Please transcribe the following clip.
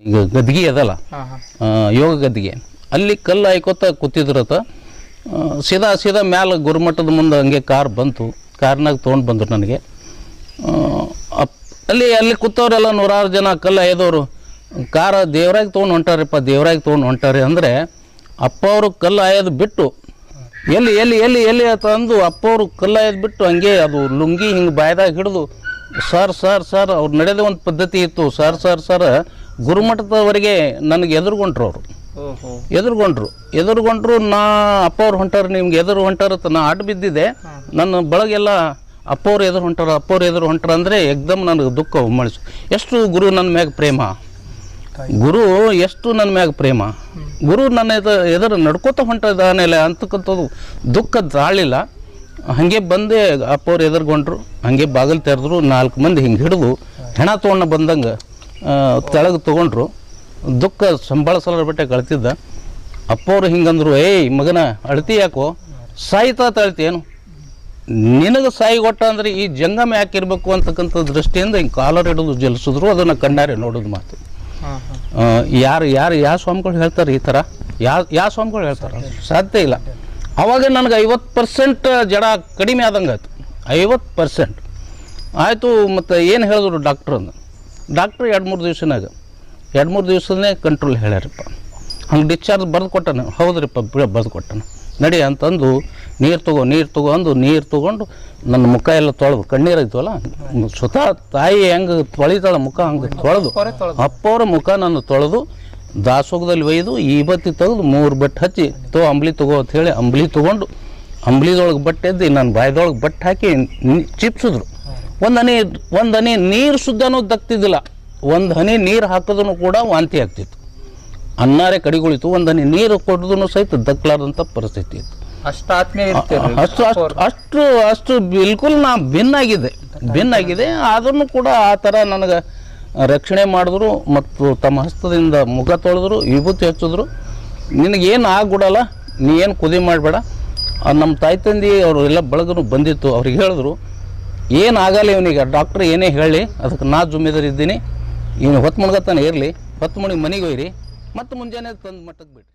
ಈಗ ಗದ್ದಿಗೆ ಅದಲ್ಲ, ಯೋಗ ಗದ್ದಿಗೆ, ಅಲ್ಲಿ ಕಲ್ಲು ಹಾಯ್ಕೋತ ಕೂತಿದ್ರತ. ಸೀದಾ ಮ್ಯಾಲೆ ಗುರುಮಠದ ಮುಂದೆ ಹಂಗೆ ಕಾರ್ ಬಂತು. ಕಾರ್ನಾಗ ತೊಗೊಂಡು ಬಂದರು ನನಗೆ. ಅಲ್ಲಿ ಕೂತವ್ರೆಲ್ಲ 100 ಜನ ಕಲ್ಲು ಆಯ್ದವರು ಕಾರ ದೇವ್ರಾಗ ತೊಗೊಂಡು ಹೊಂಟಾರಪ್ಪ, ದೇವ್ರಾಗ ತೊಗೊಂಡು ಹೊಂಟಾರೆ ಅಂದರೆ ಅಪ್ಪ ಅವರು ಕಲ್ಲು ಆಯೋದು ಬಿಟ್ಟು ಎಲ್ಲಿ ಎಲ್ಲಿ ಎಲ್ಲಿ ಎಲ್ಲಿ ಅಂತ ಅಂದು ಅಪ್ಪ ಅವರು ಕಲ್ಲು ಆಯೋದು ಬಿಟ್ಟು ಹಂಗೆ ಅದು ಲುಂಗಿ ಹಿಂಗೆ ಬಾಯ್ದಾಗ ಹಿಡಿದು ಸರ್ ಅವ್ರು ನಡೆದ ಒಂದು ಪದ್ಧತಿ ಇತ್ತು. ಸರ್ ಗುರುಮಠದವರೆಗೆ ನನಗೆ ಎದುರುಗೊಂಡ್ರು ಅವರು. ಎದುರುಗೊಂಡ್ರು ನಾ ಅಪ್ಪ ಅವ್ರು ಹೊಂಟಾರ, ನಿಮ್ಗೆ ಎದುರು ಹೊಂಟಾರತ್ತ ನಾ ಅಡ್ಡ ಬಿದ್ದಿದ್ದೆ. ನನ್ನ ಬಳಗೆಲ್ಲ ಅಪ್ಪವ್ರು ಎದುರು ಹೊಂಟಾರ ಅಂದರೆ ಎಕ್ದಮ್ ನನಗೆ ದುಃಖ ಉಮ್ಮಳಿಸು. ಎಷ್ಟು ಗುರು ನನ್ನ ಮ್ಯಾಗ ಪ್ರೇಮ, ಗುರು ನನ್ನ ಎದುರು ನಡ್ಕೋತ ಹೊಂಟಿದ್ದಾನೆಲ್ಲ ಅಂತಕ್ಕಂಥದ್ದು ದುಃಖ ತಾಳಿಲ್ಲ. ಹಾಗೆ ಬಂದೆ ಅಪ್ಪವ್ರು ಎದುರುಗೊಂಡ್ರು, ಹಾಗೆ ಬಾಗಿಲು ತೆರೆದ್ರು. 4 ಮಂದಿ ಹಿಂಗೆ ಹಿಡಿದು ಹೆಣ ತೊಗೊಂಡು ಬಂದಂಗೆ ತೆಳಗೆ ತೊಗೊಂಡ್ರು. ದುಃಖ ಸಂಭಾಳಿಸಲ ಬಿಟ್ಟೆ ಕಳ್ತಿದ್ದ. ಅಪ್ಪವ್ರು ಹಿಂಗಂದ್ರು, ಏಯ್ ಮಗನ ಅಳ್ತಿ ಯಾಕೋ, ಸಾಯ್ತಾ ಅಳ್ತೇನು, ನಿನಗೆ ಸಾಯಿ ಕೊಟ್ಟ ಅಂದರೆ ಈ ಜಂಗಮ ಯಾಕಿರ್ಬೇಕು ಅಂತಕ್ಕಂಥ ದೃಷ್ಟಿಯಿಂದ ಹಿಂಗೆ ಕಾಲರ್ ಹಿಡಿದು ಜಲಿಸಿದ್ರು. ಅದನ್ನು ಕಣ್ಣಾರೆ ನೋಡೋದು ಮಾತು. ಯಾವ ಸ್ವಾಮಿಗಳು ಹೇಳ್ತಾರೆ ಈ ಥರ? ಯಾವ ಸ್ವಾಮಿಗಳು ಹೇಳ್ತಾರೆ? ಸಾಧ್ಯ ಇಲ್ಲ. ಅವಾಗ ನನಗೆ 50% ಜಡ ಕಡಿಮೆ ಆದಂಗೆ ಆಯ್ತು. 50% ಆಯಿತು. ಮತ್ತು ಏನು ಹೇಳಿದ್ರು ಡಾಕ್ಟ್ರು 2-3 ದಿವಸನೇ ಕಂಟ್ರೋಲ್ ಹೇಳ್ಯಾರಪ್ಪ. ಹಂಗೆ ಡಿಸ್ಚಾರ್ಜ್ ಬರೆದು ಕೊಟ್ಟನು. ಹೌದ್ರಿಪ್ಪ ಬರೆದು ಕೊಟ್ಟನು, ನಡಿ ಅಂತಂದು ನೀರು ತಗೋ ಅಂದು ನೀರು ತೊಗೊಂಡು ನನ್ನ ಮುಖ ಎಲ್ಲ ತೊಳೆದು, ಕಣ್ಣೀರಾಯ್ತವಲ್ಲ, ಸ್ವತಃ ತಾಯಿ ಹೆಂಗೆ ತೊಳಿತಾಳೆ ಮುಖ ಹಂಗೆ ತೊಳೆದು, ಅಪ್ಪವ್ರ ಮುಖ ನಾನು ತೊಳೆದು ದಾಸೋಗದಲ್ಲಿ ಒಯ್ದು ಈಬತ್ತಿ ತೆಗೆದು 3 ಬಟ್ಟೆ ಹಚ್ಚಿ ಅಂಬ್ಲಿ ತಗೋ ಅಂತ ಹೇಳಿ ಅಂಬ್ಲಿ ತೊಗೊಂಡು ಅಂಬ್ಲಿದೊಳಗೆ ಬಟ್ಟೆ ಎದ್ದು ನನ್ನ ಬಾಯ್ದೊಳಗೆ ಬಟ್ಟೆ ಹಾಕಿ ಚಿಪ್ಸಿದ್ರು. ಒಂದು ಹನಿ ನೀರು ಸುದ್ದನೂ ದಕ್ತಿದ್ದಿಲ್ಲ. ಒಂದು ಹನಿ ನೀರು ಹಾಕಿದ್ರು ಕೂಡ ವಾಂತಿ ಆಗ್ತಿತ್ತು. ಅನ್ನಾರೆ ಕಡಿಗುಳಿತು. ಒಂದು ಹನಿ ನೀರು ಕೊಡೋದನ್ನು ಸಹಿತ ದಕ್ಕಲಾರ್ದಂಥ ಪರಿಸ್ಥಿತಿ ಇತ್ತು. ಅಷ್ಟು ಬಿಲ್ಕುಲ್ ನಾ ಭಿನ್ನಾಗಿದೆ. ಆದ್ರೂ ಕೂಡ ಆ ಥರ ನನಗೆ ರಕ್ಷಣೆ ಮಾಡಿದ್ರು ಮತ್ತು ತಮ್ಮ ಹಸ್ತದಿಂದ ಮುಖ ತೊಳೆದ್ರು, ವಿಭೂತಿ ಹಚ್ಚಿದ್ರು. ನಿನಗೇನು ಆಗ್ಬಿಡಲ್ಲ, ನೀ ಏನು ಕುದಿ ಮಾಡಬೇಡ. ನಮ್ಮ ತಾಯಿ ತಂದೆ ಅವರು ಎಲ್ಲ ಬಳಗನು ಬಂದಿತ್ತು. ಅವ್ರಿಗೆ ಹೇಳಿದ್ರು, ಏನು ಆಗಲ್ಲ ಇವನಿಗೆ, ಡಾಕ್ಟ್ರ್ ಏನೇ ಹೇಳಿ ಅದಕ್ಕೆ ನಾ ಜುಮ್ಮೆದಾರಿ ಇದ್ದೀನಿ. ಇವನು ಹೊತ್ತು ಮುಳುಗತ್ತಾನೆ ಇರಲಿ, ಹೊತ್ತು ಮುಳುಗಿ ಮನೆಗೆ ಒಯ್ಯಿರಿ, ಮತ್ತು ಮುಂಜಾನೆ ತಂದು ಮಟ್ಟಕ್ಕೆ ಬಿಟ್ಟು